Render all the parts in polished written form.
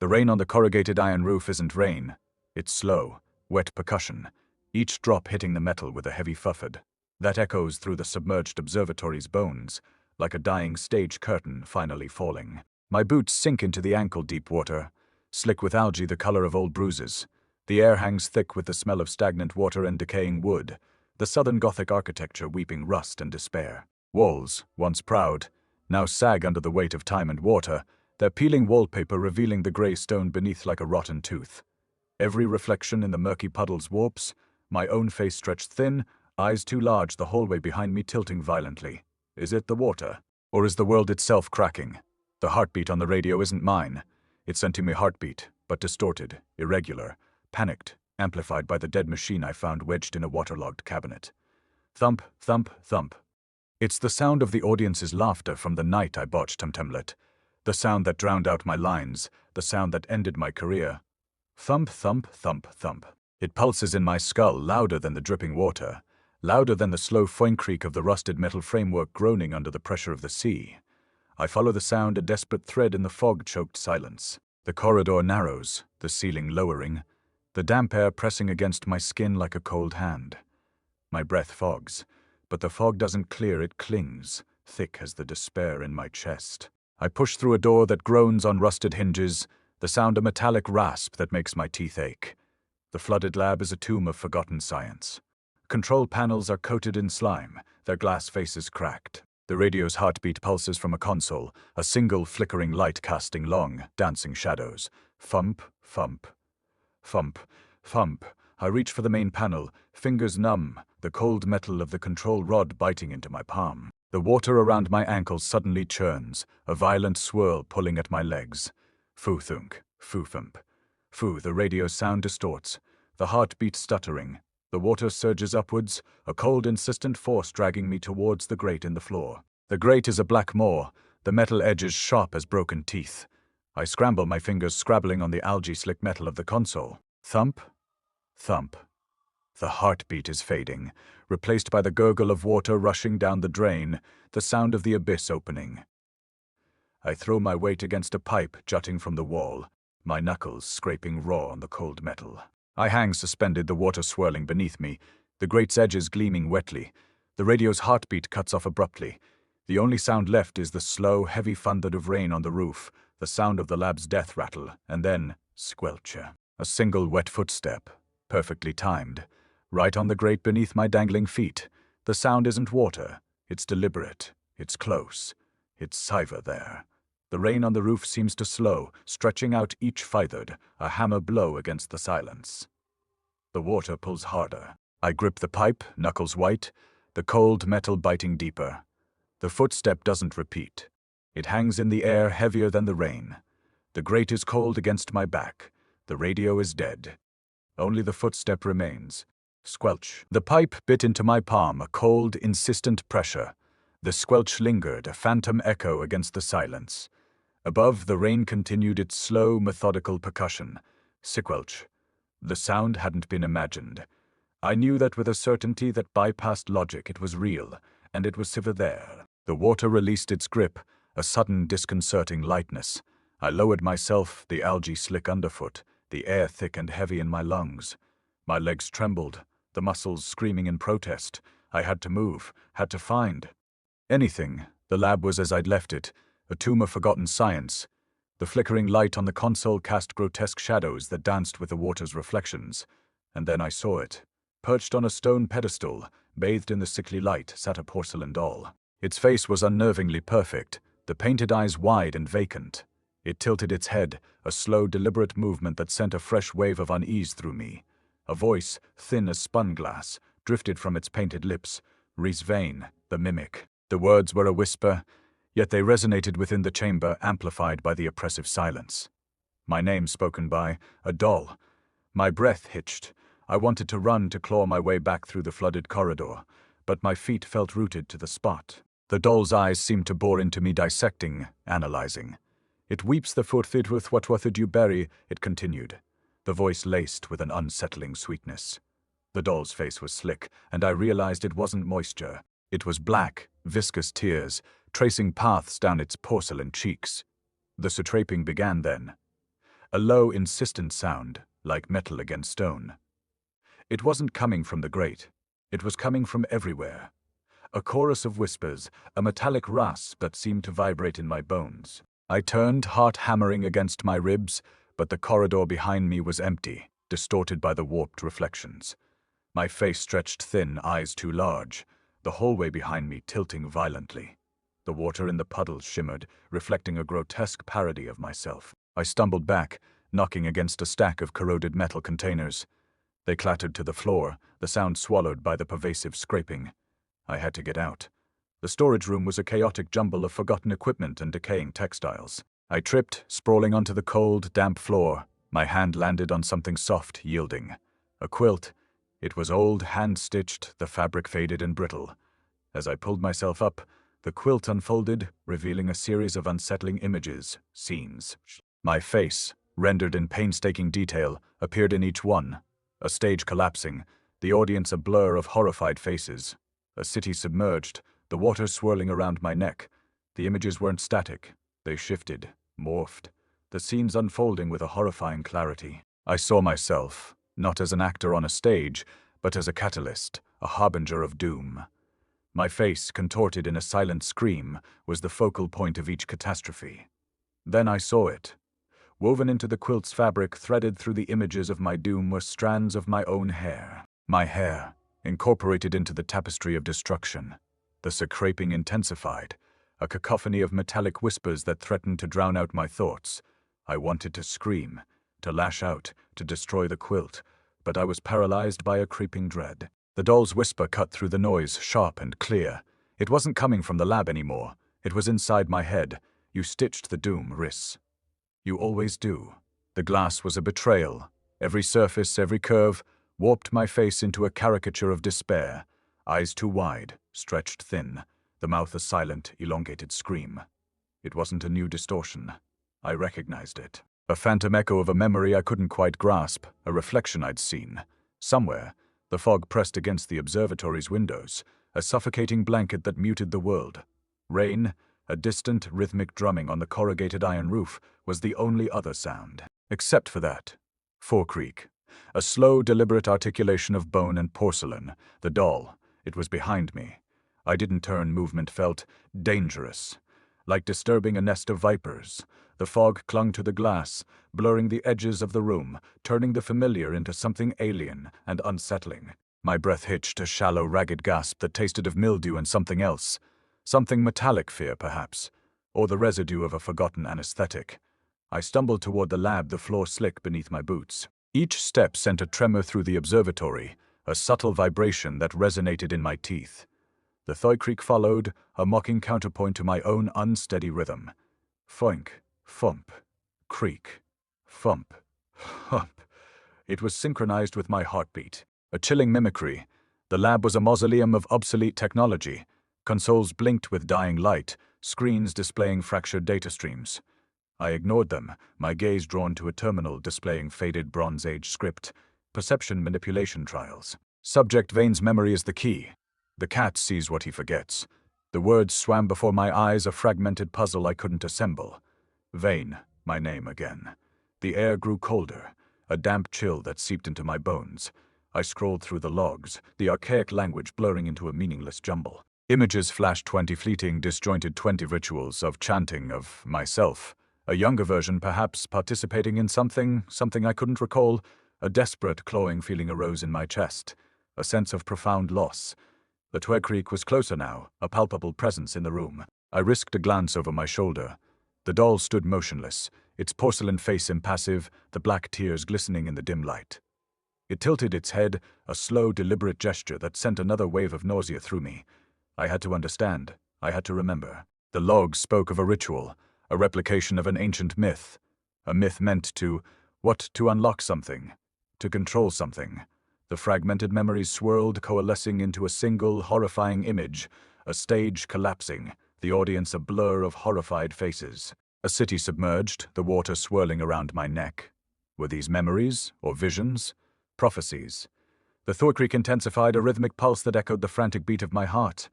The rain on the corrugated iron roof isn't rain. It's slow, wet percussion, each drop hitting the metal with a heavy thud that echoes through the submerged observatory's bones, like a dying stage curtain finally falling. My boots sink into the ankle-deep water, slick with algae the color of old bruises. The air hangs thick with the smell of stagnant water and decaying wood, the Southern Gothic architecture weeping rust and despair. Walls, once proud, now sag under the weight of time and water, their peeling wallpaper revealing the grey stone beneath like a rotten tooth. Every reflection in the murky puddles warps, my own face stretched thin, eyes too large, the hallway behind me tilting violently. Is it the water? Or is the world itself cracking? The heartbeat on the radio isn't mine. It's sent to me heartbeat, but distorted, irregular, panicked, amplified by the dead machine I found wedged in a waterlogged cabinet. Thump, thump, thump. It's the sound of the audience's laughter from the night I botched Temtemlet. The sound that drowned out my lines, the sound that ended my career. Thump, thump, thump, thump. It pulses in my skull, louder than the dripping water, louder than the slow foin creak of the rusted metal framework groaning under the pressure of the sea. I follow the sound, a desperate thread in the fog-choked silence. The corridor narrows, the ceiling lowering, the damp air pressing against my skin like a cold hand. My breath fogs, but the fog doesn't clear, it clings, thick as the despair in my chest. I push through a door that groans on rusted hinges, the sound a metallic rasp that makes my teeth ache. The flooded lab is a tomb of forgotten science. Control panels are coated in slime, their glass faces cracked. The radio's heartbeat pulses from a console, a single flickering light casting long, dancing shadows. Thump, thump, thump, thump. I reach for the main panel, fingers numb, the cold metal of the control rod biting into my palm. The water around my ankles suddenly churns, a violent swirl pulling at my legs. Foo-thunk, foo-thump. Foo, the radio's sound distorts, the heartbeat stuttering. The water surges upwards, a cold, insistent force dragging me towards the grate in the floor. The grate is a black maw, the metal edges sharp as broken teeth. I scramble, my fingers scrabbling on the algae-slick metal of the console. Thump, thump. The heartbeat is fading, replaced by the gurgle of water rushing down the drain, the sound of the abyss opening. I throw my weight against a pipe jutting from the wall, my knuckles scraping raw on the cold metal. I hang suspended, the water swirling beneath me, the grate's edges gleaming wetly. The radio's heartbeat cuts off abruptly. The only sound left is the slow, heavy thunder of rain on the roof, the sound of the lab's death rattle, and then squelch. A single wet footstep, perfectly timed, right on the grate beneath my dangling feet. The sound isn't water, it's deliberate, it's close, it's Cyver there. The rain on the roof seems to slow, stretching out each feathered, a hammer blow against the silence. The water pulls harder. I grip the pipe, knuckles white, the cold metal biting deeper. The footstep doesn't repeat. It hangs in the air heavier than the rain. The grate is cold against my back. The radio is dead. Only the footstep remains. Squelch. The pipe bit into my palm, a cold, insistent pressure. The squelch lingered, a phantom echo against the silence. Above, the rain continued its slow, methodical percussion. Squelch. The sound hadn't been imagined. I knew that with a certainty that bypassed logic. It was real, and it was Cyver there. The water released its grip, a sudden disconcerting lightness. I lowered myself, the algae slick underfoot, the air thick and heavy in my lungs. My legs trembled, the muscles screaming in protest. I had to move, had to find anything. The lab was as I'd left it, a tomb of forgotten science. The flickering light on the console cast grotesque shadows that danced with the water's reflections. And then I saw it. Perched on a stone pedestal, bathed in the sickly light, sat a porcelain doll. Its face was unnervingly perfect, the painted eyes wide and vacant. It tilted its head, a slow, deliberate movement that sent a fresh wave of unease through me. A voice, thin as spun glass, drifted from its painted lips. Rhys Vane, the mimic. The words were a whisper, yet they resonated within the chamber, amplified by the oppressive silence. My name spoken by a doll. My breath hitched. I wanted to run, to claw my way back through the flooded corridor, but my feet felt rooted to the spot. The doll's eyes seemed to bore into me, dissecting, analyzing. It weeps the forfeit with what would you bury, it continued, the voice laced with an unsettling sweetness. The doll's face was slick, and I realized it wasn't moisture. It was black, viscous tears, tracing paths down its porcelain cheeks. The satraping began then. a low, insistent sound, like metal against stone. It wasn't coming from the grate. It was coming from everywhere. A chorus of whispers, a metallic rasp that seemed to vibrate in my bones. I turned, heart hammering against my ribs, but the corridor behind me was empty, distorted by the warped reflections. My face stretched thin, eyes too large, the hallway behind me tilting violently. The water in the puddle shimmered, reflecting a grotesque parody of myself. I stumbled back, knocking against a stack of corroded metal containers. They clattered to the floor, the sound swallowed by the pervasive scraping. I had to get out. The storage room was a chaotic jumble of forgotten equipment and decaying textiles. I tripped, sprawling onto the cold, damp floor. My hand landed on something soft, yielding. A quilt. It was old, hand-stitched, the fabric faded and brittle. As I pulled myself up, the quilt unfolded, revealing a series of unsettling images, scenes. My face, rendered in painstaking detail, appeared in each one. A stage collapsing, the audience a blur of horrified faces. A city submerged, the water swirling around my neck. The images weren't static. They shifted, morphed, the scenes unfolding with a horrifying clarity. I saw myself, not as an actor on a stage, but as a catalyst, a harbinger of doom. My face, contorted in a silent scream, was the focal point of each catastrophe. Then I saw it. Woven into the quilt's fabric, threaded through the images of my doom, were strands of my own hair. My hair, incorporated into the tapestry of destruction. The scraping intensified, a cacophony of metallic whispers that threatened to drown out my thoughts. I wanted to scream, to lash out, to destroy the quilt, but I was paralyzed by a creeping dread. The doll's whisper cut through the noise, sharp and clear. It wasn't coming from the lab anymore. It was inside my head. You stitched the doom, Rhys. You always do. The glass was a betrayal. Every surface, every curve, warped my face into a caricature of despair. Eyes too wide, stretched thin, the mouth a silent, elongated scream. It wasn't a new distortion. I recognized it. A phantom echo of a memory I couldn't quite grasp, a reflection I'd seen. Somewhere, the fog pressed against the observatory's windows, a suffocating blanket that muted the world. Rain, a distant, rhythmic drumming on the corrugated iron roof, was the only other sound. Except for that. Creak. A slow, deliberate articulation of bone and porcelain. The doll. It was behind me. I didn't turn, movement felt dangerous. Like disturbing a nest of vipers. The fog clung to the glass, blurring the edges of the room, turning the familiar into something alien and unsettling. My breath hitched, a shallow, ragged gasp that tasted of mildew and something else. Something metallic, fear, perhaps. Or the residue of a forgotten anesthetic. I stumbled toward the lab, the floor slick beneath my boots. Each step sent a tremor through the observatory, a subtle vibration that resonated in my teeth. The thigh creak followed, a mocking counterpoint to my own unsteady rhythm. Foink, thump, creak, thump, hump. It was synchronized with my heartbeat. A chilling mimicry. The lab was a mausoleum of obsolete technology. Consoles blinked with dying light, screens displaying fractured data streams. I ignored them, my gaze drawn to a terminal displaying faded Bronze Age script. Perception manipulation trials. Subject Vane's memory is the key. The cat sees what he forgets. The words swam before my eyes, a fragmented puzzle I couldn't assemble. Vane, my name again. The air grew colder, a damp chill that seeped into my bones. I scrolled through the logs, the archaic language blurring into a meaningless jumble. Images flashed 20 fleeting, disjointed 20 rituals of chanting of myself. A younger version, perhaps, participating in something I couldn't recall. A desperate, clawing feeling arose in my chest. A sense of profound loss. The Creek was closer now, a palpable presence in the room. I risked a glance over my shoulder. The doll stood motionless, its porcelain face impassive, the black tears glistening in the dim light. It tilted its head, a slow, deliberate gesture that sent another wave of nausea through me. I had to understand. I had to remember. The logs spoke of a ritual, a replication of an ancient myth. A myth meant to unlock something, to control something. The fragmented memories swirled, coalescing into a single, horrifying image, a stage collapsing, the audience a blur of horrified faces. A city submerged, the water swirling around my neck. Were these memories, or visions? Prophecies. The Creek intensified, a rhythmic pulse that echoed the frantic beat of my heart.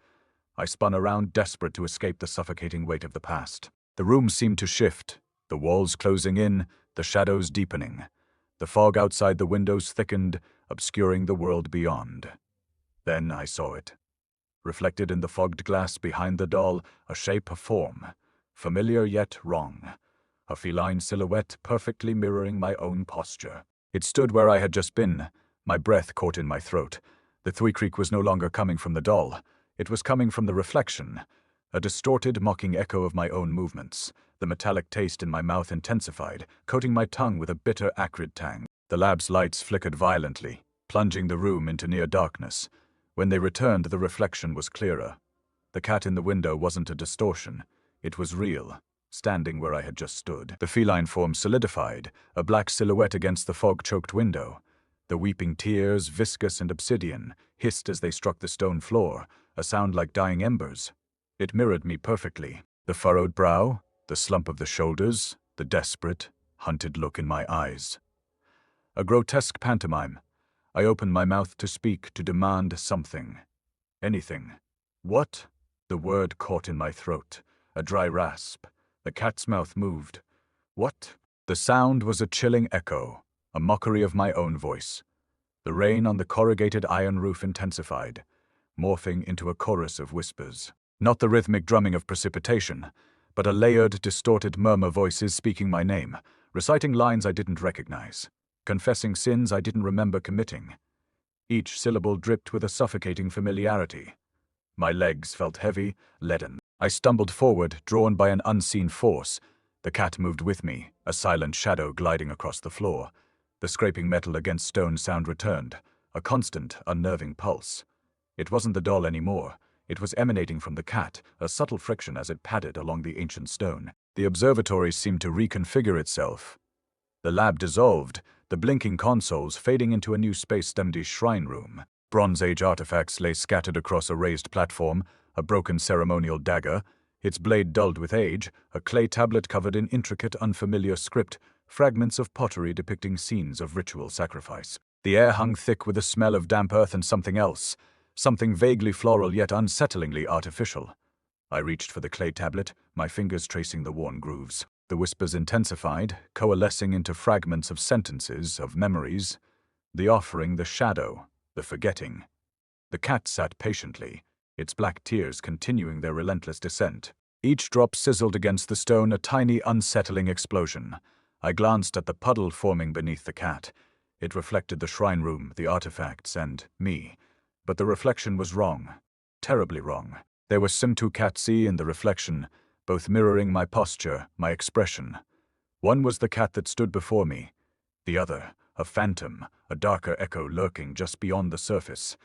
I spun around, desperate to escape the suffocating weight of the past. The room seemed to shift, the walls closing in, the shadows deepening. The fog outside the windows thickened, obscuring the world beyond. Then I saw it. Reflected in the fogged glass behind the doll, a shape, a form. Familiar yet wrong. A feline silhouette perfectly mirroring my own posture. It stood where I had just been, my breath caught in my throat. The thwee-creak was no longer coming from the doll. It was coming from the reflection. A distorted, mocking echo of my own movements. The metallic taste in my mouth intensified, coating my tongue with a bitter, acrid tang. The lab's lights flickered violently, plunging the room into near darkness. When they returned, the reflection was clearer. The cat in the window wasn't a distortion. It was real, standing where I had just stood. The feline form solidified, a black silhouette against the fog-choked window. The weeping tears, viscous and obsidian, hissed as they struck the stone floor, a sound like dying embers. It mirrored me perfectly. The furrowed brow, the slump of the shoulders, the desperate, hunted look in my eyes. A grotesque pantomime. I opened my mouth to speak, to demand something. Anything. What? The word caught in my throat, a dry rasp. The cat's mouth moved. What? The sound was a chilling echo, a mockery of my own voice. The rain on the corrugated iron roof intensified, morphing into a chorus of whispers. Not the rhythmic drumming of precipitation, but a layered, distorted murmur voices speaking my name, reciting lines I didn't recognize, confessing sins I didn't remember committing. Each syllable dripped with a suffocating familiarity. My legs felt heavy, leaden. I stumbled forward, drawn by an unseen force. The cat moved with me, a silent shadow gliding across the floor. The scraping metal against stone sound returned, a constant, unnerving pulse. It wasn't the doll anymore. It was emanating from the cat, a subtle friction as it padded along the ancient stone. The observatory seemed to reconfigure itself. The lab dissolved, the blinking consoles fading into a new space-empty shrine room. Bronze Age artifacts lay scattered across a raised platform, a broken ceremonial dagger, its blade dulled with age, a clay tablet covered in intricate, unfamiliar script, fragments of pottery depicting scenes of ritual sacrifice. The air hung thick with the smell of damp earth and something else, something vaguely floral yet unsettlingly artificial. I reached for the clay tablet, my fingers tracing the worn grooves. The whispers intensified, coalescing into fragments of sentences, of memories. The offering, the shadow, the forgetting. The cat sat patiently, its black tears continuing their relentless descent. Each drop sizzled against the stone, a tiny, unsettling explosion. I glanced at the puddle forming beneath the cat. It reflected the shrine room, the artifacts, and me. But the reflection was wrong. Terribly wrong. There was Simtu Katsi in the reflection, both mirroring my posture, my expression. One was the cat that stood before me. The other, a phantom, a darker echo lurking just beyond the surface.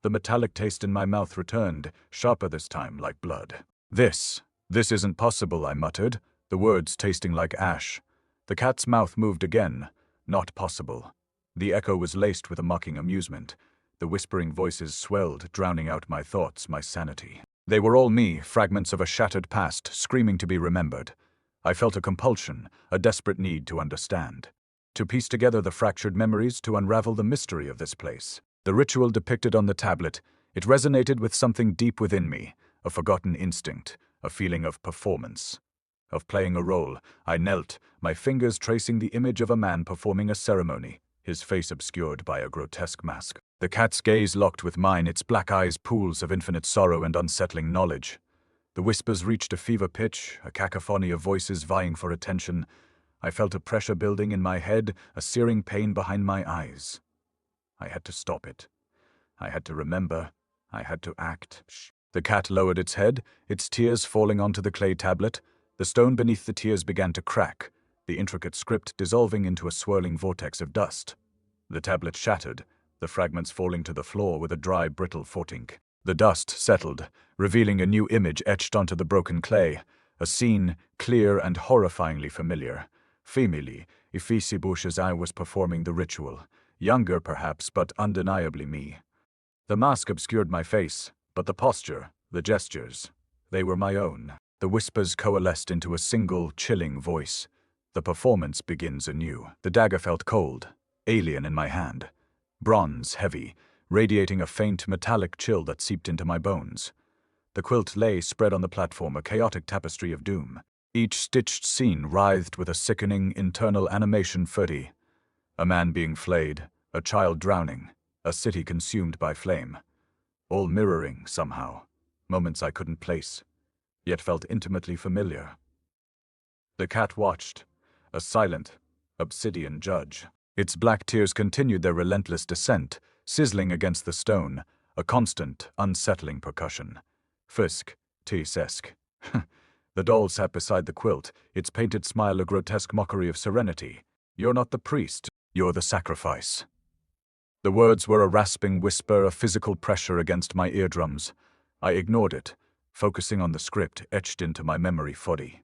The metallic taste in my mouth returned, sharper this time, like blood. This isn't possible, I muttered, the words tasting like ash. The cat's mouth moved again. Not possible. The echo was laced with a mocking amusement. The whispering voices swelled, drowning out my thoughts, my sanity. They were all me, fragments of a shattered past, screaming to be remembered. I felt a compulsion, a desperate need to understand. To piece together the fractured memories, to unravel the mystery of this place. The ritual depicted on the tablet, it resonated with something deep within me, a forgotten instinct, a feeling of performance. Of playing a role. I knelt, my fingers tracing the image of a man performing a ceremony, his face obscured by a grotesque mask. The cat's gaze locked with mine, its black eyes pools of infinite sorrow and unsettling knowledge. The whispers reached a fever pitch, a cacophony of voices vying for attention. I felt a pressure building in my head, a searing pain behind my eyes. I had to stop it. I had to remember. I had to act. The cat lowered its head, its tears falling onto the clay tablet. The stone beneath the tears began to crack, the intricate script dissolving into a swirling vortex of dust. The tablet shattered, the fragments falling to the floor with a dry, brittle fortink. The dust settled, revealing a new image etched onto the broken clay, a scene clear and horrifyingly familiar. Femili, Ifisibush as I was performing the ritual. Younger, perhaps, but undeniably me. The mask obscured my face, but the posture, the gestures, they were my own. The whispers coalesced into a single, chilling voice. The performance begins anew. The dagger felt cold, alien in my hand. Bronze, heavy, radiating a faint, metallic chill that seeped into my bones. The quilt lay spread on the platform, a chaotic tapestry of doom. Each stitched scene writhed with a sickening internal animation footy. A man being flayed, a child drowning, a city consumed by flame. All mirroring, somehow, moments I couldn't place, yet felt intimately familiar. The cat watched, a silent, obsidian judge. Its black tears continued their relentless descent, sizzling against the stone, a constant, unsettling percussion. Fisk, T-esque. The doll sat beside the quilt, its painted smile a grotesque mockery of serenity. You're not the priest, you're the sacrifice. The words were a rasping whisper, a physical pressure against my eardrums. I ignored it, focusing on the script etched into my memory foddy.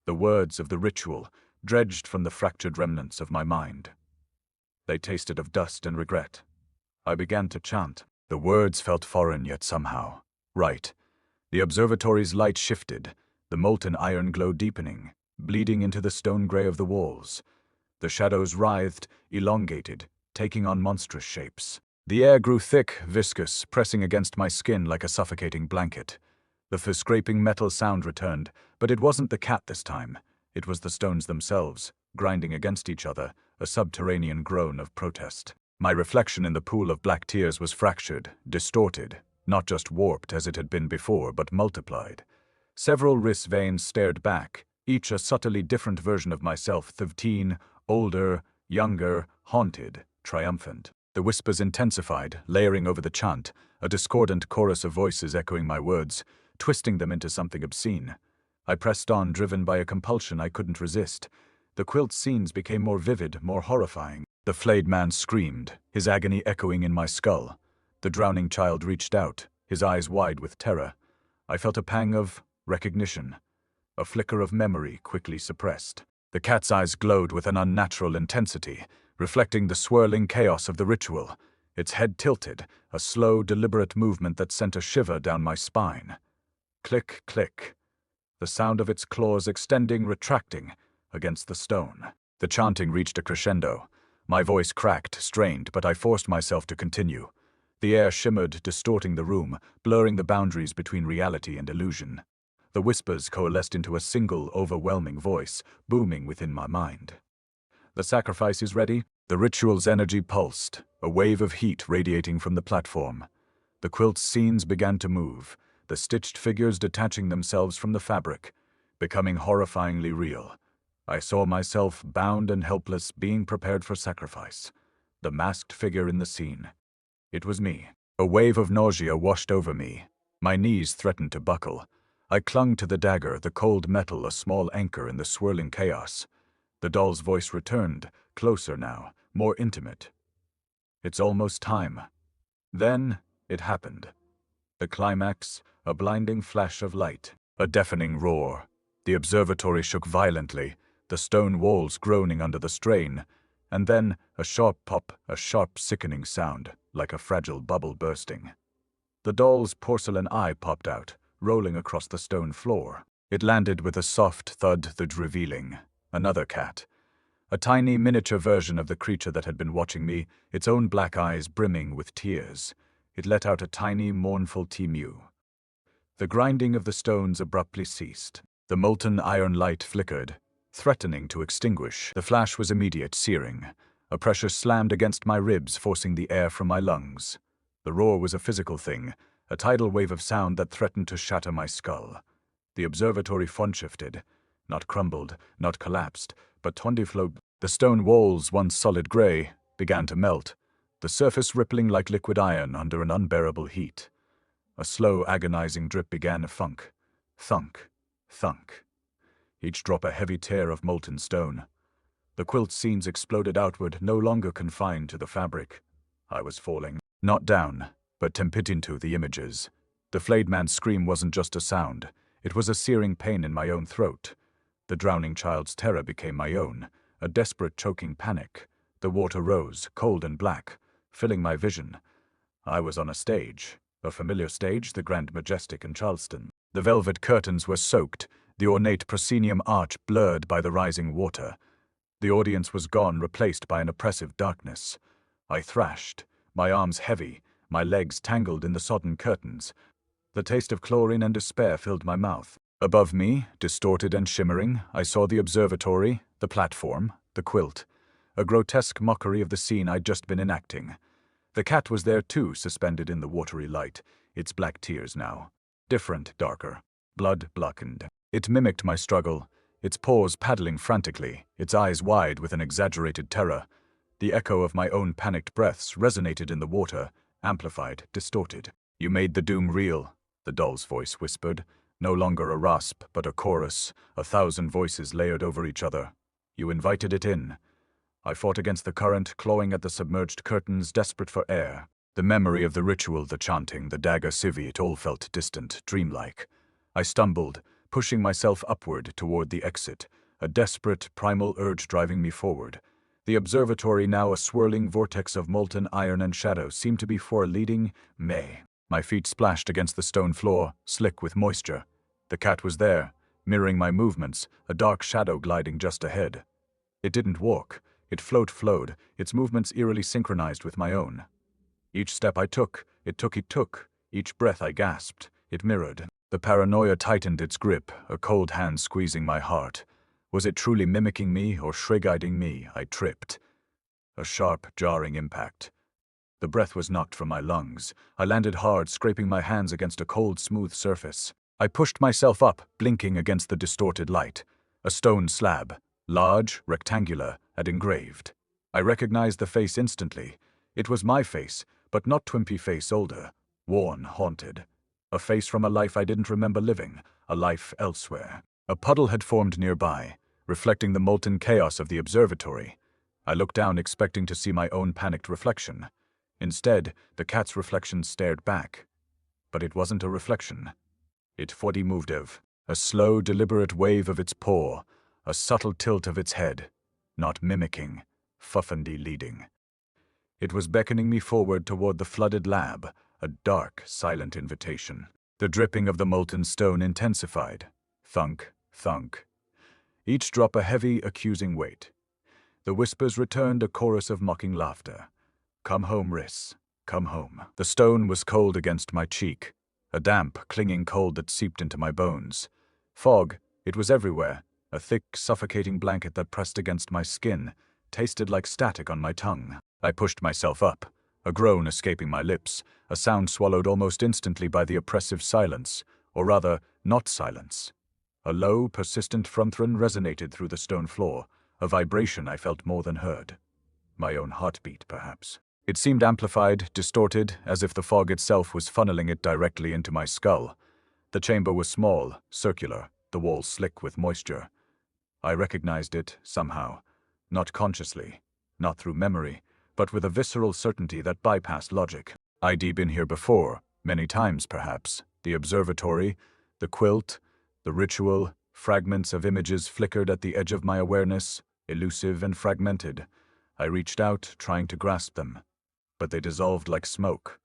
The words of the ritual, dredged from the fractured remnants of my mind. They tasted of dust and regret. I began to chant. The words felt foreign yet somehow right. The observatory's light shifted, the molten iron glow deepening, bleeding into the stone gray of the walls. The shadows writhed, elongated, taking on monstrous shapes. The air grew thick, viscous, pressing against my skin like a suffocating blanket. The scraping metal sound returned, but it wasn't the cat this time. It was the stones themselves, grinding against each other, a subterranean groan of protest. My reflection in the pool of black tears was fractured, distorted, not just warped as it had been before, but multiplied. Several Rhys Vanes stared back, each a subtly different version of myself, 13, older, younger, haunted, triumphant. The whispers intensified, layering over the chant, a discordant chorus of voices echoing my words, twisting them into something obscene. I pressed on, driven by a compulsion I couldn't resist. The quilt scenes became more vivid, more horrifying. The flayed man screamed, his agony echoing in my skull. The drowning child reached out, his eyes wide with terror. I felt a pang of recognition, a flicker of memory quickly suppressed. The cat's eyes glowed with an unnatural intensity, reflecting the swirling chaos of the ritual. Its head tilted, a slow, deliberate movement that sent a shiver down my spine. Click, click. The sound of its claws extending, retracting, against the stone. The chanting reached a crescendo. My voice cracked, strained, but I forced myself to continue. The air shimmered, distorting the room, blurring the boundaries between reality and illusion. The whispers coalesced into a single, overwhelming voice, booming within my mind. The sacrifice is ready. The ritual's energy pulsed, a wave of heat radiating from the platform. The quilt's scenes began to move, the stitched figures detaching themselves from the fabric, becoming horrifyingly real. I saw myself, bound and helpless, being prepared for sacrifice. The masked figure in the scene. It was me. A wave of nausea washed over me. My knees threatened to buckle. I clung to the dagger, the cold metal a small anchor in the swirling chaos. The doll's voice returned, closer now, more intimate. It's almost time. Then it happened. The climax, a blinding flash of light, a deafening roar. The observatory shook violently, the stone walls groaning under the strain, and then a sharp pop, a sharp sickening sound, like a fragile bubble bursting. The doll's porcelain eye popped out, rolling across the stone floor. It landed with a soft thud that revealing another cat. A tiny miniature version of the creature that had been watching me, its own black eyes brimming with tears. It let out a tiny, mournful mew. The grinding of the stones abruptly ceased. The molten iron light flickered, threatening to extinguish. The flash was immediate, searing. A pressure slammed against my ribs, forcing the air from my lungs. The roar was a physical thing, a tidal wave of sound that threatened to shatter my skull. The observatory front shifted, not crumbled, not collapsed, but flowed. The stone walls, once solid gray, began to melt, the surface rippling like liquid iron under an unbearable heat. A slow, agonizing drip began a thunk, thunk, thunk. Each drop a heavy tear of molten stone. The quilt scenes exploded outward, no longer confined to the fabric. I was falling, not down, but tempt into the images. The flayed man's scream wasn't just a sound. It was a searing pain in my own throat. The drowning child's terror became my own, a desperate choking panic. The water rose, cold and black, filling my vision. I was on a stage, a familiar stage, the Grand Majestic in Charleston. The velvet curtains were soaked, the ornate proscenium arch blurred by the rising water. The audience was gone, replaced by an oppressive darkness. I thrashed, my arms heavy, my legs tangled in the sodden curtains. The taste of chlorine and despair filled my mouth. Above me, distorted and shimmering, I saw the observatory, the platform, the quilt, a grotesque mockery of the scene I'd just been enacting. The cat was there too, suspended in the watery light, its black tears now. Different, darker, blood-blackened. It mimicked my struggle, its paws paddling frantically, its eyes wide with an exaggerated terror. The echo of my own panicked breaths resonated in the water, amplified, distorted. "You made the doom real," the doll's voice whispered. No longer a rasp, but a chorus, 1,000 voices layered over each other. "You invited it in." I fought against the current, clawing at the submerged curtains, desperate for air. The memory of the ritual, the chanting, the dagger civvy, it all felt distant, dreamlike. I stumbled, pushing myself upward toward the exit, a desperate, primal urge driving me forward. The observatory, now a swirling vortex of molten iron and shadow, seemed to be leading me. My feet splashed against the stone floor, slick with moisture. The cat was there, mirroring my movements, a dark shadow gliding just ahead. It didn't walk. It flowed, its movements eerily synchronized with my own. Each step I took, it took. Each breath I gasped, it mirrored. The paranoia tightened its grip, a cold hand squeezing my heart. Was it truly mimicking me or shrig-guiding me? I tripped. A sharp, jarring impact. The breath was knocked from my lungs. I landed hard, scraping my hands against a cold, smooth surface. I pushed myself up, blinking against the distorted light. A stone slab, large, rectangular, and engraved. I recognized the face instantly. It was my face, but not twimpy face older, worn, haunted. A face from a life I didn't remember living, a life elsewhere. A puddle had formed nearby, reflecting the molten chaos of the observatory. I looked down, expecting to see my own panicked reflection. Instead, the cat's reflection stared back. But it wasn't a reflection. It moved of, a slow, deliberate wave of its paw, a subtle tilt of its head, not mimicking, fuffendy leading. It was beckoning me forward toward the flooded lab, a dark, silent invitation. The dripping of the molten stone intensified. Thunk, thunk. Each drop a heavy, accusing weight. The whispers returned, a chorus of mocking laughter. "Come home, Rhys. Come home." The stone was cold against my cheek, a damp, clinging cold that seeped into my bones. Fog, it was everywhere, a thick, suffocating blanket that pressed against my skin, tasted like static on my tongue. I pushed myself up, a groan escaping my lips, a sound swallowed almost instantly by the oppressive silence, or rather, not silence. A low, persistent frumthron resonated through the stone floor, a vibration I felt more than heard. My own heartbeat, perhaps. It seemed amplified, distorted, as if the fog itself was funneling it directly into my skull. The chamber was small, circular, the walls slick with moisture. I recognized it, somehow. Not consciously, not through memory, but with a visceral certainty that bypassed logic. I'd been here before, many times perhaps. The observatory, the quilt, the ritual, fragments of images flickered at the edge of my awareness, elusive and fragmented. I reached out, trying to grasp them, but they dissolved like smoke.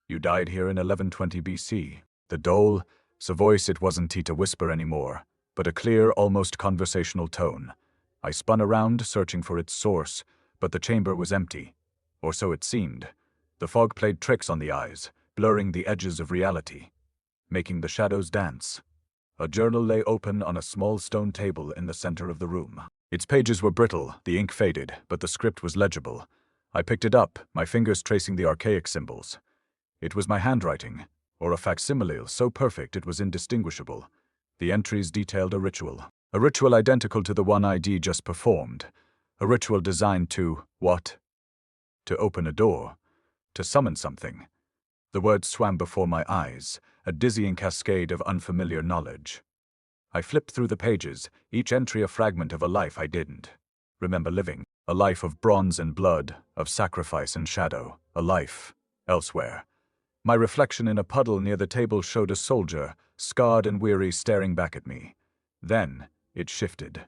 "You died here in 1120 BC. The dole, a voice, it wasn't a whisper anymore, but a clear, almost conversational tone. I spun around, searching for its source, but the chamber was empty. Or so it seemed. The fog played tricks on the eyes, blurring the edges of reality, making the shadows dance. A journal lay open on a small stone table in the center of the room. Its pages were brittle, the ink faded, but the script was legible. I picked it up, my fingers tracing the archaic symbols. It was my handwriting, or a facsimile so perfect it was indistinguishable. The entries detailed a ritual identical to the one I'd just performed. A ritual designed to, what? To open a door. To summon something. The words swam before my eyes, a dizzying cascade of unfamiliar knowledge. I flipped through the pages, each entry a fragment of a life I didn't remember living. A life of bronze and blood, of sacrifice and shadow, a life elsewhere. My reflection in a puddle near the table showed a soldier, scarred and weary, staring back at me. Then it shifted.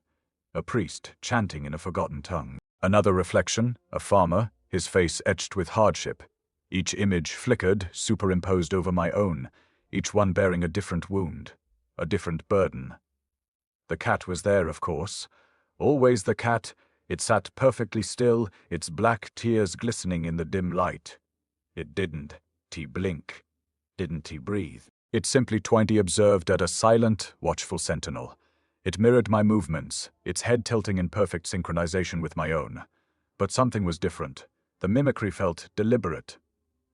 A priest, chanting in a forgotten tongue. Another reflection, a farmer, his face etched with hardship. Each image flickered, superimposed over my own, each one bearing a different wound, a different burden. The cat was there, of course. Always the cat. It sat perfectly still, its black tears glistening in the dim light. It didn't blink, didn't breathe. It simply twinkly observed at a silent, watchful sentinel. It mirrored my movements, its head tilting in perfect synchronization with my own. But something was different. The mimicry felt deliberate,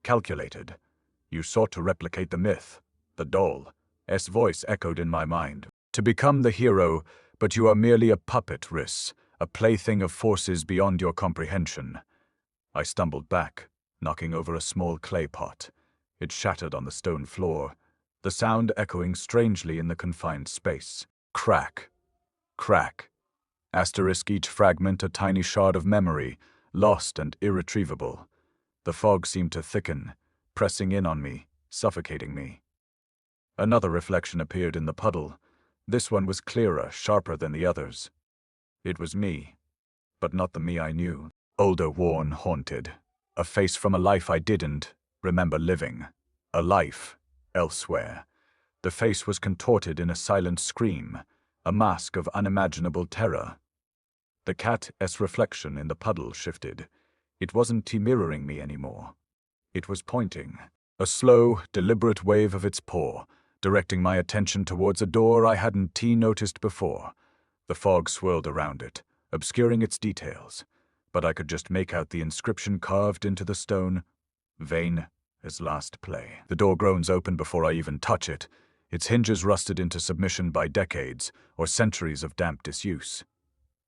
calculated. You sought to replicate the myth. The doll's voice echoed in my mind. To become the hero, but you are merely a puppet, Rhys, a plaything of forces beyond your comprehension. I stumbled back, knocking over a small clay pot. It shattered on the stone floor, the sound echoing strangely in the confined space. Crack. Crack. Asterisk, each fragment a tiny shard of memory, lost and irretrievable. The fog seemed to thicken, pressing in on me, suffocating me. Another reflection appeared in the puddle. This one was clearer, sharper than the others. It was me, but not the me I knew. Older, worn, haunted. A face from a life I didn't remember living. A life elsewhere. The face was contorted in a silent scream, a mask of unimaginable terror. The cat's reflection in the puddle shifted. It wasn't mirroring me anymore. It was pointing. A slow, deliberate wave of its paw, directing my attention towards a door I hadn't noticed before. The fog swirled around it, obscuring its details, but I could just make out the inscription carved into the stone, Vane, his last play. The door groans open before I even touch it, its hinges rusted into submission by decades or centuries of damp disuse.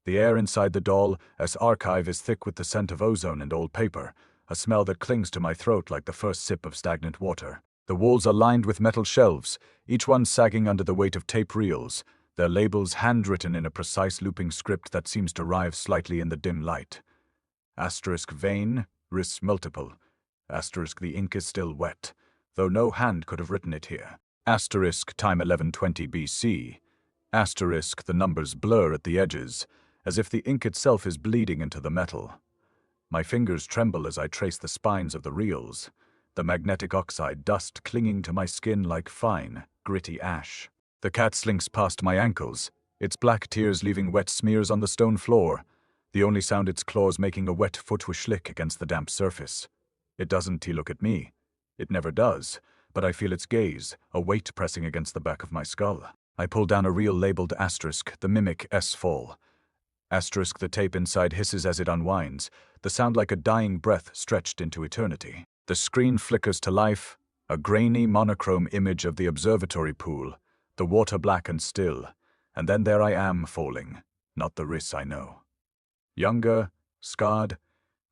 The air inside the doll's archive is thick with the scent of ozone and old paper, a smell that clings to my throat like the first sip of stagnant water. The walls are lined with metal shelves, each one sagging under the weight of tape reels, their labels handwritten in a precise looping script that seems to writhe slightly in the dim light. Asterisk Vane, Rhys multiple. Asterisk the ink is still wet, though no hand could have written it here. Asterisk time 1120 BC. Asterisk the numbers blur at the edges, as if the ink itself is bleeding into the metal. My fingers tremble as I trace the spines of the reels, the magnetic oxide dust clinging to my skin like fine, gritty ash. The cat slinks past my ankles, its black tears leaving wet smears on the stone floor, the only sound its claws making a wet footwish lick against the damp surface. It doesn't look at me. It never does, but I feel its gaze, a weight pressing against the back of my skull. I pull down a reel labeled asterisk, the mimic fall. Asterisk, the tape inside hisses as it unwinds, the sound like a dying breath stretched into eternity. The screen flickers to life, a grainy monochrome image of the observatory pool, the water black and still, and then there I am falling, not the Rhys I know. Younger, scarred,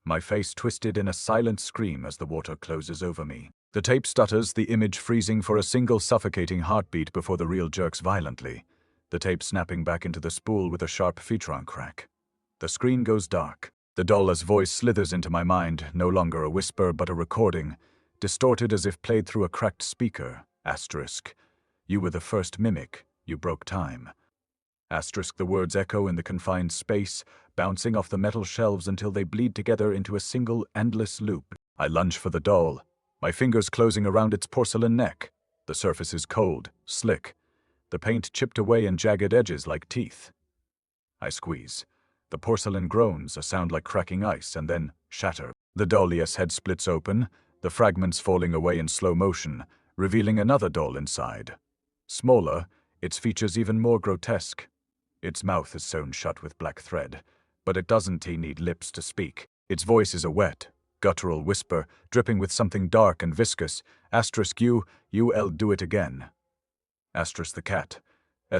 my face twisted in a silent scream as the water closes over me. The tape stutters, the image freezing for a single suffocating heartbeat before the reel jerks violently, the tape snapping back into the spool with a sharp feature crack. The screen goes dark. The doll's voice slithers into my mind, no longer a whisper but a recording, distorted as if played through a cracked speaker. Asterisk. You were the first mimic. You broke time. Asterisk, the words echo in the confined space, bouncing off the metal shelves until they bleed together into a single, endless loop. I lunge for the doll, my fingers closing around its porcelain neck. The surface is cold, slick, the paint chipped away in jagged edges like teeth. I squeeze. The porcelain groans, a sound like cracking ice, and then shatter. The doll's head splits open, the fragments falling away in slow motion, revealing another doll inside. Smaller, its features even more grotesque. Its mouth is sewn shut with black thread, but it doesn't need lips to speak. Its voice is a wet, guttural whisper, dripping with something dark and viscous. Asterisk you'll do it again. Asterisk the cat's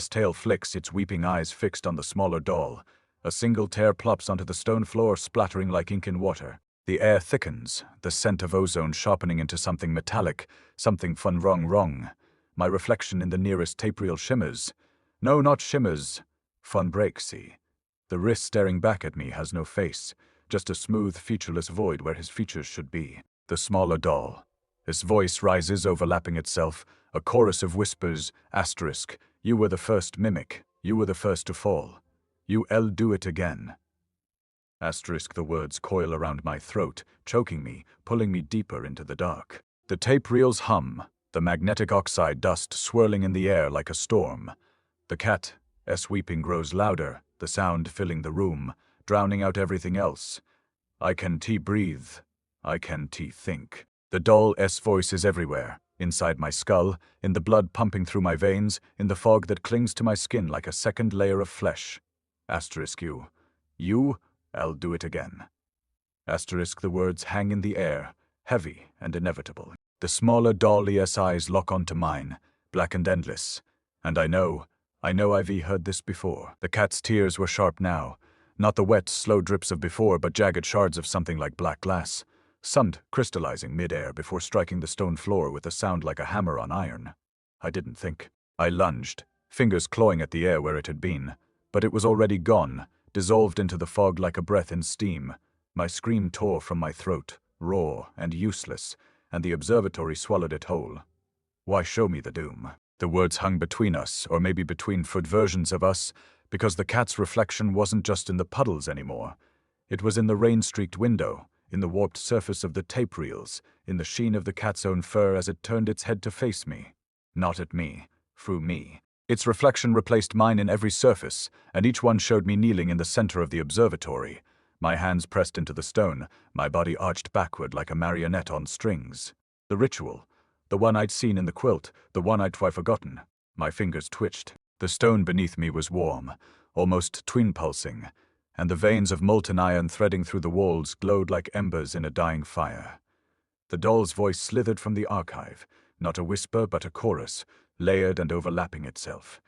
tail flicks, its weeping eyes fixed on the smaller doll. A single tear plops onto the stone floor, splattering like ink in water. The air thickens, the scent of ozone sharpening into something metallic, something fun wrong. My reflection in the nearest tape reel shimmers. No, not shimmers. Fun breaks, see. The Rhys staring back at me has no face, just a smooth, featureless void where his features should be. The smaller doll. His voice rises, overlapping itself, a chorus of whispers. Asterisk, you were the first mimic. You were the first to fall. You'll do it again. Asterisk, the words coil around my throat, choking me, pulling me deeper into the dark. The tape reels hum, the magnetic oxide dust swirling in the air like a storm. The cat's weeping grows louder, the sound filling the room, drowning out everything else. I can breathe. I can think. The doll's voice is everywhere, Inside my skull, in the blood pumping through my veins, in the fog that clings to my skin like a second layer of flesh. Asterisk you. You, I'll do it again. Asterisk the words hang in the air, heavy and inevitable. The smaller doll eyes lock onto mine, black and endless. And I know I've heard this before. The cat's tears were sharp now. Not the wet, slow drips of before, but jagged shards of something like black glass. Summed, crystallizing mid-air before striking the stone floor with a sound like a hammer on iron. I didn't think. I lunged, fingers clawing at the air where it had been. But it was already gone, dissolved into the fog like a breath in steam. My scream tore from my throat, raw and useless, and the observatory swallowed it whole. Why show me the doom? The words hung between us, or maybe between foot versions of us, because the cat's reflection wasn't just in the puddles anymore. It was in the rain-streaked window, in the warped surface of the tape reels, in the sheen of the cat's own fur as it turned its head to face me. Not at me, through me. Its reflection replaced mine in every surface, and each one showed me kneeling in the center of the observatory. My hands pressed into the stone, my body arched backward like a marionette on strings. The ritual. The one I'd seen in the quilt, the one I'd quite forgotten. My fingers twitched. The stone beneath me was warm, almost twin-pulsing, and the veins of molten iron threading through the walls glowed like embers in a dying fire. The doll's voice slithered from the archive, not a whisper but a chorus, layered and overlapping itself.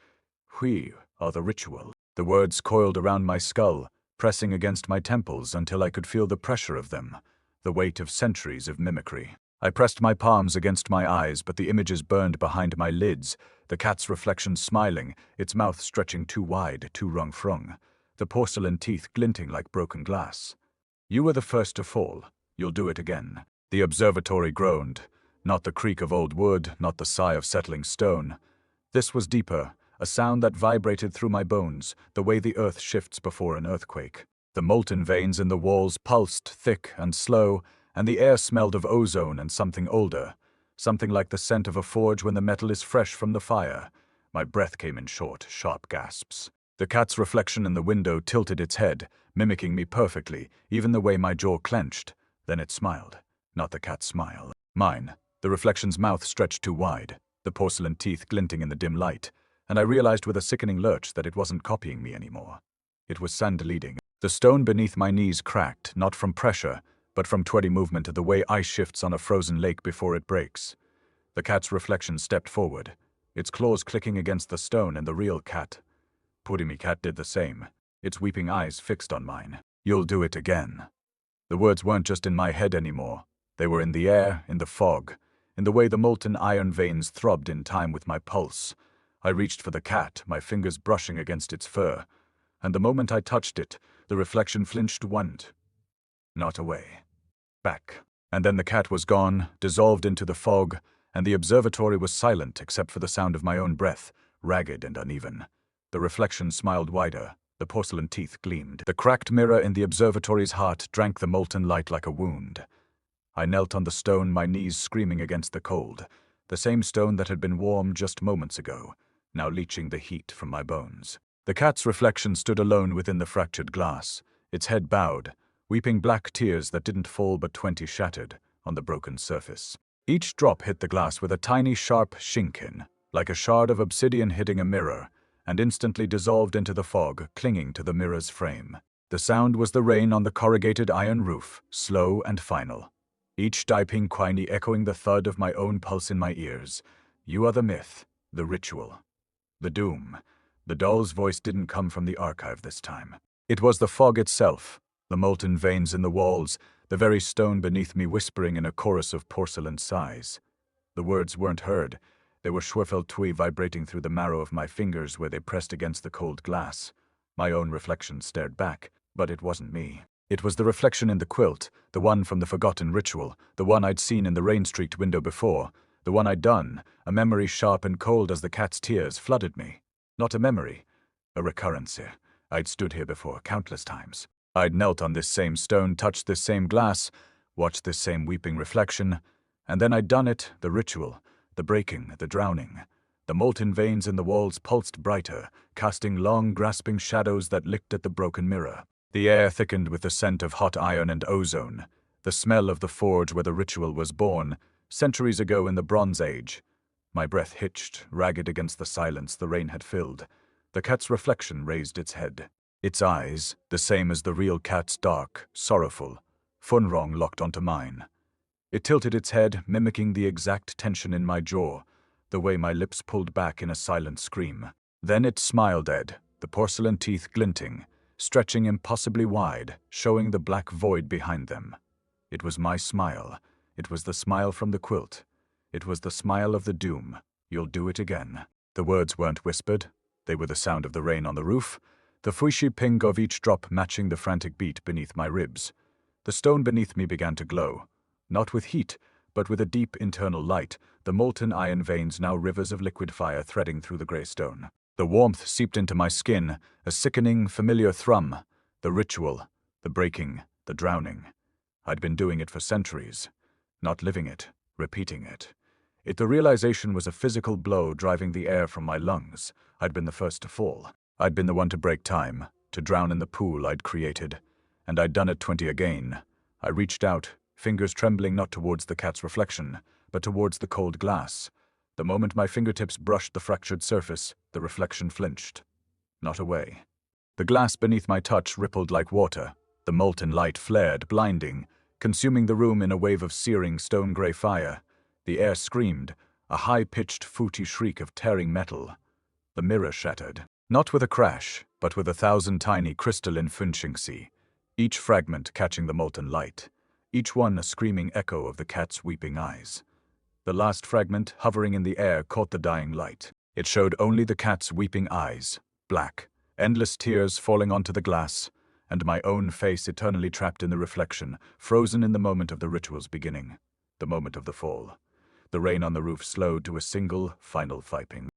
We are the ritual. The words coiled around my skull, pressing against my temples until I could feel the pressure of them, the weight of centuries of mimicry. I pressed my palms against my eyes, but the images burned behind my lids, the cat's reflection smiling, its mouth stretching too wide, too wrung-frung, the porcelain teeth glinting like broken glass. You were the first to fall. You'll do it again. The observatory groaned. Not the creak of old wood, not the sigh of settling stone. This was deeper, a sound that vibrated through my bones, the way the earth shifts before an earthquake. The molten veins in the walls pulsed thick and slow, and the air smelled of ozone and something older, something like the scent of a forge when the metal is fresh from the fire. My breath came in short, sharp gasps. The cat's reflection in the window tilted its head, mimicking me perfectly, even the way my jaw clenched. Then it smiled. Not the cat's smile. Mine. The reflection's mouth stretched too wide, the porcelain teeth glinting in the dim light, and I realized with a sickening lurch that it wasn't copying me anymore. It was sand-leading. The stone beneath my knees cracked, not from pressure, but from twirly movement the way ice shifts on a frozen lake before it breaks. The cat's reflection stepped forward, its claws clicking against the stone, and the real cat. Purimi cat did the same, its weeping eyes fixed on mine. You'll do it again. The words weren't just in my head anymore. They were in the air, in the fog, in the way the molten iron veins throbbed in time with my pulse. I reached for the cat, my fingers brushing against its fur, and the moment I touched it, the reflection flinched once. Not away. Back. And then the cat was gone, dissolved into the fog, and the observatory was silent except for the sound of my own breath, ragged and uneven. The reflection smiled wider, the porcelain teeth gleamed. The cracked mirror in the observatory's heart drank the molten light like a wound. I knelt on the stone, my knees screaming against the cold, the same stone that had been warm just moments ago, now leaching the heat from my bones. The cat's reflection stood alone within the fractured glass, its head bowed, weeping black tears that didn't fall but 20 shattered on the broken surface. Each drop hit the glass with a tiny sharp shinkin, like a shard of obsidian hitting a mirror, and instantly dissolved into the fog, clinging to the mirror's frame. The sound was the rain on the corrugated iron roof, slow and final. Each daiping quiney echoing the thud of my own pulse in my ears. You are the myth, the ritual, the doom. The doll's voice didn't come from the archive this time. It was the fog itself, the molten veins in the walls, the very stone beneath me whispering in a chorus of porcelain sighs. The words weren't heard. They were schweffeltui vibrating through the marrow of my fingers where they pressed against the cold glass. My own reflection stared back, but it wasn't me. It was the reflection in the quilt, the one from the forgotten ritual, the one I'd seen in the rain-streaked window before, the one I'd done, a memory sharp and cold as the cat's tears flooded me. Not a memory, a recurrence. I'd stood here before countless times. I'd knelt on this same stone, touched this same glass, watched this same weeping reflection, and then I'd done it, the ritual, the breaking, the drowning. The molten veins in the walls pulsed brighter, casting long, grasping shadows that licked at the broken mirror. The air thickened with the scent of hot iron and ozone, the smell of the forge where the ritual was born, centuries ago in the Bronze Age. My breath hitched, ragged against the silence the rain had filled. The cat's reflection raised its head. Its eyes, the same as the real cat's, dark, sorrowful, Funrong locked onto mine. It tilted its head, mimicking the exact tension in my jaw, the way my lips pulled back in a silent scream. Then it smiled, the porcelain teeth glinting, stretching impossibly wide, showing the black void behind them. It was my smile. It was the smile from the quilt. It was the smile of the doom. You'll do it again. The words weren't whispered. They were the sound of the rain on the roof, the fwishy ping of each drop matching the frantic beat beneath my ribs. The stone beneath me began to glow, not with heat, but with a deep internal light, the molten iron veins now rivers of liquid fire threading through the grey stone. The warmth seeped into my skin, a sickening, familiar thrum. The ritual, the breaking, the drowning. I'd been doing it for centuries. Not living it, repeating it. The realization was a physical blow driving the air from my lungs. I'd been the first to fall. I'd been the one to break time, to drown in the pool I'd created. And I'd done it 20 again. I reached out, fingers trembling not towards the cat's reflection, but towards the cold glass. The moment my fingertips brushed the fractured surface, the reflection flinched. Not away. The glass beneath my touch rippled like water. The molten light flared, blinding, consuming the room in a wave of searing stone-gray fire. The air screamed, a high-pitched, footy shriek of tearing metal. The mirror shattered, not with a crash, but with 1,000 tiny crystalline funchingsi, each fragment catching the molten light, each one a screaming echo of the cat's weeping eyes. The last fragment, hovering in the air, caught the dying light. It showed only the cat's weeping eyes, black, endless tears falling onto the glass, and my own face eternally trapped in the reflection, frozen in the moment of the ritual's beginning, the moment of the fall. The rain on the roof slowed to a single, final piping.